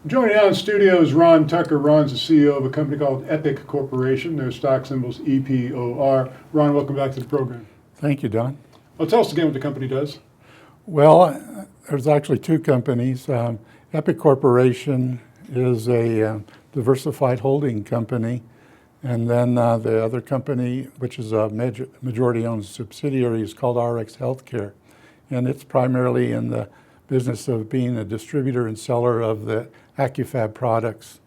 Joining now in studio is Ron Tucker. Ron's the CEO of a company called EPOR Corporation. Their stock symbol's EPOR. Ron, welcome back to the program. Thank you, Don. Well, tell us again what the company does. Well, there's actually two companies. EPOR Corporation is a diversified holding company, and then the other company, which is a majority-owned subsidiary, is called RX Healthcare, and it's primarily in the business of being a distributor and seller of the AccuFab products.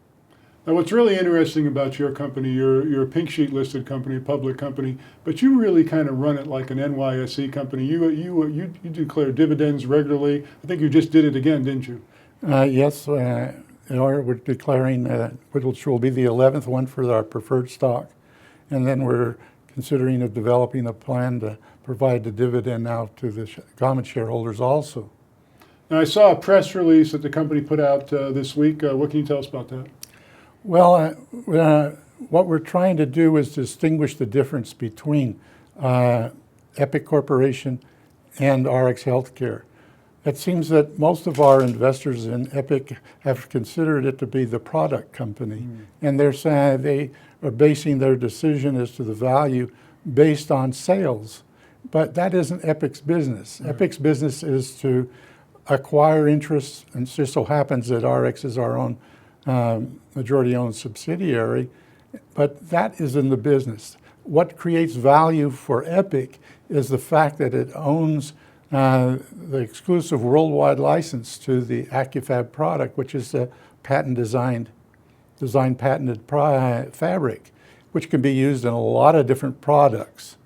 Now, what's really interesting about your company, you're a pink sheet listed company, a public company, but you really kind of run it like an NYSE company. You declare dividends regularly. I think you just did it again, didn't you? Yes, we're declaring which will be the 11th one for our preferred stock, and then we're considering developing a plan to provide the dividend out to the common shareholders also. Now, I saw a press release that the company put out this week. What can you tell us about that? Well, what we're trying to do is distinguish the difference between EPOR Corporation and RX Healthcare. It seems that most of our investors in EPOR have considered it to be the product company, and they're saying they are basing their decision as to the value based on sales. But that isn't EPOR's business. EPOR's business is to acquire interests, and it just so happens that RX is our own majority-owned subsidiary, but that is in the business. What creates value for EPOR is the fact that it owns the exclusive worldwide license to the AccuFab product, which is a patented fabric, which can be used in a lot of different products.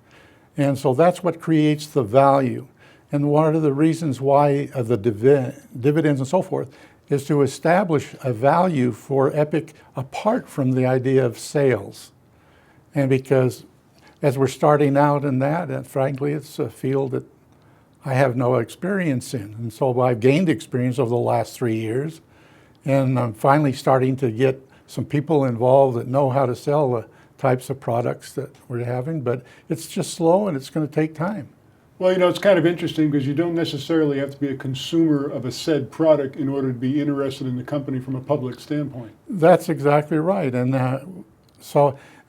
And so that's what creates the value. And one of the reasons why the dividends and so forth is to establish a value for EPOR apart from the idea of sales. And because as we're starting out in that, and frankly, it's a field that I have no experience in. And so I've gained experience over the last 3 years, and I'm finally starting to get some people involved that know how to sell the types of products that we're having, but it's just slow and it's going to take time. Well, you know, it's kind of interesting because you don't necessarily have to be a consumer of a said product in order to be interested in the company from a public standpoint. That's exactly right. And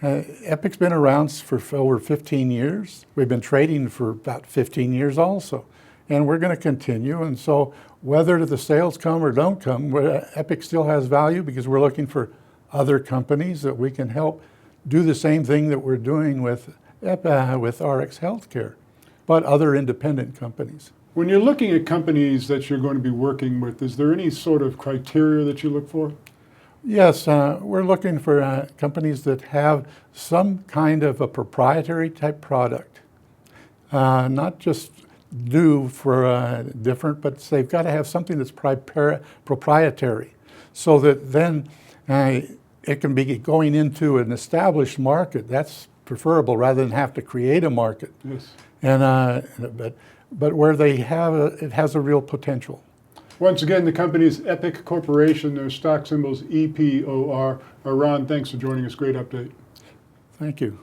EPOR's been around for over 15 years. We've been trading for about 15 years also. And we're going to continue. And so whether the sales come or don't come, EPOR still has value because we're looking for other companies that we can help do the same thing that we're doing with RX Healthcare, but other independent companies. When you're looking at companies that you're going to be working with, is there any sort of criteria that you look for? Yes, we're looking for companies that have some kind of a proprietary type product, not just do for different, but they've got to have something that's proprietary, so that then it can be going into an established market. That's preferable rather than have to create a market. Yes. And but where they have it has a real potential. Once again, the company is EPOR Corporation. Their stock symbol's EPOR. Ron, thanks for joining us. Great update. Thank you.